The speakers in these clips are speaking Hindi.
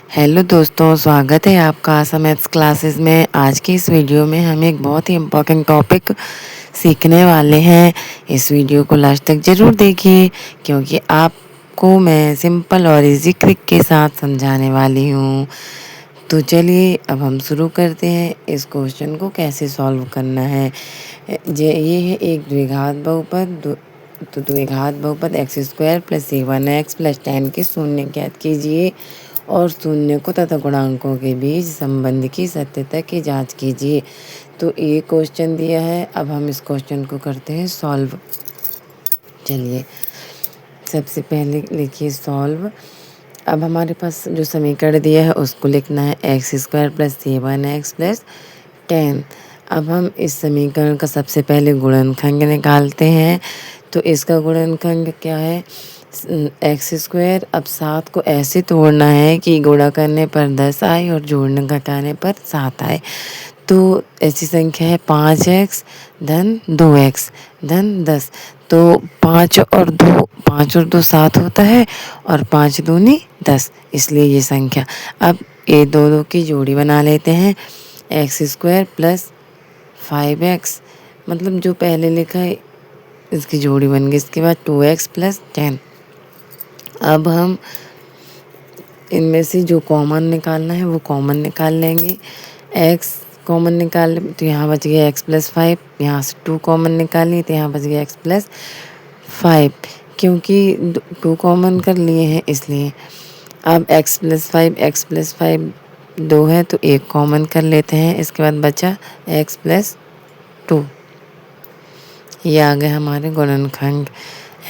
हेलो दोस्तों, स्वागत है आपका आशा मैथ्स क्लासेस में। आज की इस वीडियो में हम एक बहुत ही इम्पोर्टेंट टॉपिक सीखने वाले हैं। इस वीडियो को लास्ट तक ज़रूर देखिए क्योंकि आपको मैं सिंपल और इजी ट्रिक के साथ समझाने वाली हूँ। तो चलिए अब हम शुरू करते हैं। इस क्वेश्चन को कैसे सॉल्व करना है। ये है एक द्विघात बहुपद तो द्विघात बहुपद x square plus 7x plus 10 के शून्य ज्ञात कीजिए और शून्य को तथा गुणांकों के बीच संबंध की सत्यता की जांच कीजिए। तो ये क्वेश्चन दिया है। अब हम इस क्वेश्चन को करते हैं सॉल्व। चलिए सबसे पहले लिखिए सॉल्व। अब हमारे पास जो समीकरण दिया है उसको लिखना है x square plus 7x plus 10। अब हम इस समीकरण का सबसे पहले गुणनखंड निकालते हैं। तो इसका गुणनखंड क्या है, एक्स स्क्वायर। अब 7 को ऐसे तोड़ना है कि गुणा करने पर 10 आए और जोड़ने घटाने पर 7 आए। तो ऐसी संख्या है 5x धन 2x धन 10। तो 5 और 2 7 होता है और 5 दूनी 10, इसलिए ये संख्या। अब ये दो की जोड़ी बना लेते हैं। एक्स स्क्वायर प्लस 5x मतलब जो पहले लिखा है इसकी जोड़ी बन गई। इसके बाद 2x प्लस 10। अब हम इनमें से जो कॉमन निकालना है वो कॉमन निकाल लेंगे। x कॉमन निकाल तो यहाँ बच गया x प्लस 5। यहाँ से 2 कॉमन निकाली तो यहाँ बच गया x प्लस 5, क्योंकि 2 कॉमन कर लिए हैं इसलिए। अब x प्लस 5 2 है तो 1 कॉमन कर लेते हैं। इसके बाद बचा x प्लस 2। ये आ गए हमारे गुणनखंड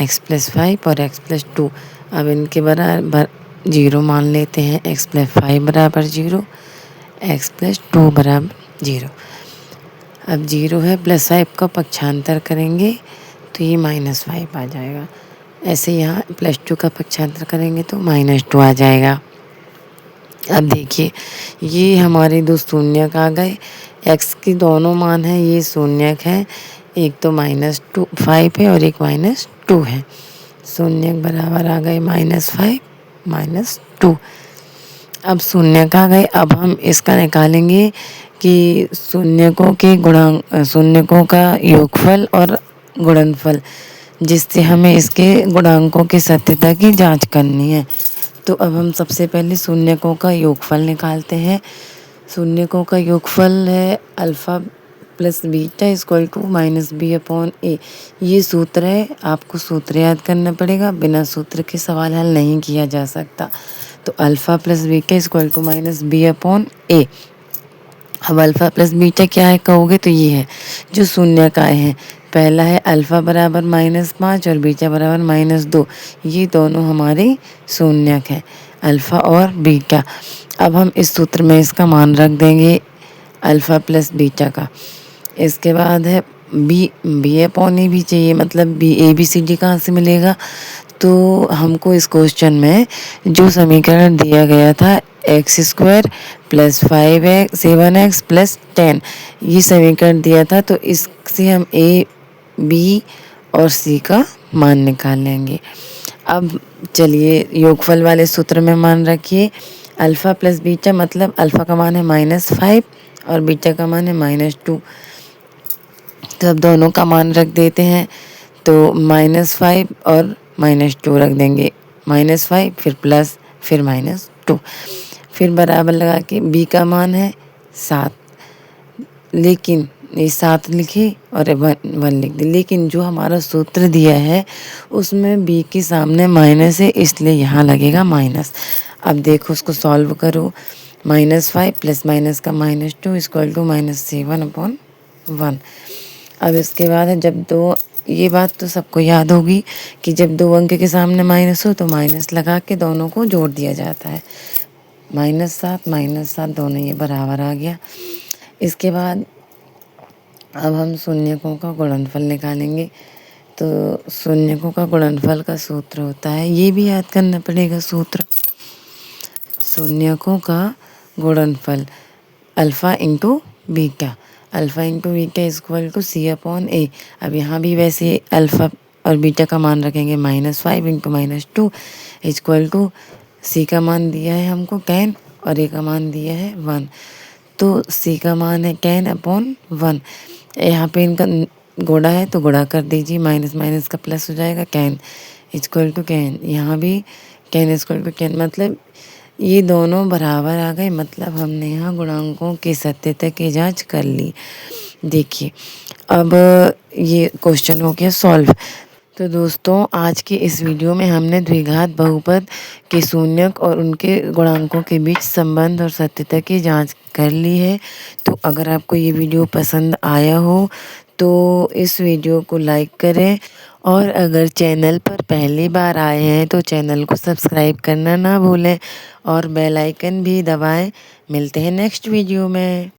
x प्लस 5 और x प्लस 2। अब इनके बराबर 0 मान लेते हैं। x प्लस 5 बराबर 0, x प्लस 2 बराबर 0। अब 0 है, प्लस 5 का पक्षांतर करेंगे तो ये -5 आ जाएगा। ऐसे यहाँ प्लस 2 का पक्षांतर करेंगे तो -2 आ जाएगा। अब देखिए ये हमारे दो शून्यक आ गए। x की दोनों मान है ये शून्यक है। एक तो -5 है और एक -2 है। शून्यक बराबर आ गए -5 -2। अब शून्यक आ गए। अब हम इसका निकालेंगे कि शून्यकों का योगफल और गुणनफल, जिससे हमें इसके गुणांकों की सत्यता की जांच करनी है। तो अब हम सबसे पहले शून्यकों का योगफल निकालते हैं। शून्यकों का योगफल है alpha plus beta equal to -b/a। ये सूत्र है, आपको सूत्र याद करना पड़ेगा। बिना सूत्र के सवाल हल नहीं किया जा सकता। तो alpha plus beta equal to -b/a। अब अल्फ़ा प्लस बीटा क्या है कहोगे तो ये है जो शून्यक आए हैं। पहला है अल्फ़ा बराबर -5 और बीटा बराबर -2। ये दोनों हमारे शून्यक हैं, अल्फ़ा और बीटा। अब हम इस सूत्र में इसका मान रख देंगे अल्फ़ा प्लस बीटा का। इसके बाद है b/a भी चाहिए, मतलब ABCD कहाँ से मिलेगा। तो हमको इस क्वेश्चन में जो समीकरण दिया गया था x square plus 7x plus 10, ये समीकरण दिया था। तो इससे हम A, B और C का मान निकाल लेंगे। अब चलिए योगफल वाले सूत्र में मान रखिए अल्फ़ा प्लस बीटा, मतलब अल्फ़ा का मान है -5 और बीटा का मान है -2। तो अब दोनों का मान रख देते हैं। तो -5 और -2 रख देंगे। -5 फिर प्लस फिर -2, फिर बराबर लगा के b का मान है 7, लेकिन ये 7 लिखे और 1 लिख दी। लेकिन जो हमारा सूत्र दिया है उसमें b के सामने माइनस है, इसलिए यहाँ लगेगा माइनस। अब देखो उसको सॉल्व करो। -5 प्लस माइनस का -2 इक्वल टू -7/1। अब इसके बाद है जब दो, ये बात तो सबको याद होगी कि जब 2 अंक के सामने माइनस हो तो माइनस लगा के दोनों को जोड़ दिया जाता है। -7 दोनों ये बराबर आ गया। इसके बाद अब हम शून्यकों का गुणनफल निकालेंगे। तो शून्यकों का गुणनफल का सूत्र होता है, ये भी याद करना पड़ेगा सूत्र। शून्यकों का गुणनफल alpha into beta, alpha into beta equal to C/A। अब यहाँ भी वैसे अल्फ़ा और बीटा का मान रखेंगे -5 इंटू -2 इक्वल टू C का मान दिया है हमको 10 और ए का मान दिया है 1। तो सी का मान है कैन अपॉन 1। यहाँ पे इनका गुणा है तो गुणा कर दीजिए, माइनस माइनस का प्लस हो जाएगा, कैन इक्वल टू कैन। यहाँ भी कैन इक्वल टू कैन, मतलब ये दोनों बराबर आ गए, मतलब हमने यहाँ गुणांकों की सत्यता की जांच कर ली। देखिए अब ये क्वेश्चन हो गया सॉल्व। तो दोस्तों आज की इस वीडियो में हमने द्विघात बहुपद के शून्यक और उनके गुणांकों के बीच संबंध और सत्यता की जांच कर ली है। तो अगर आपको ये वीडियो पसंद आया हो तो इस वीडियो को लाइक करें, और अगर चैनल पर पहली बार आए हैं तो चैनल को सब्सक्राइब करना ना भूलें और बेल आइकन भी दबाएं। मिलते हैं नेक्स्ट वीडियो में।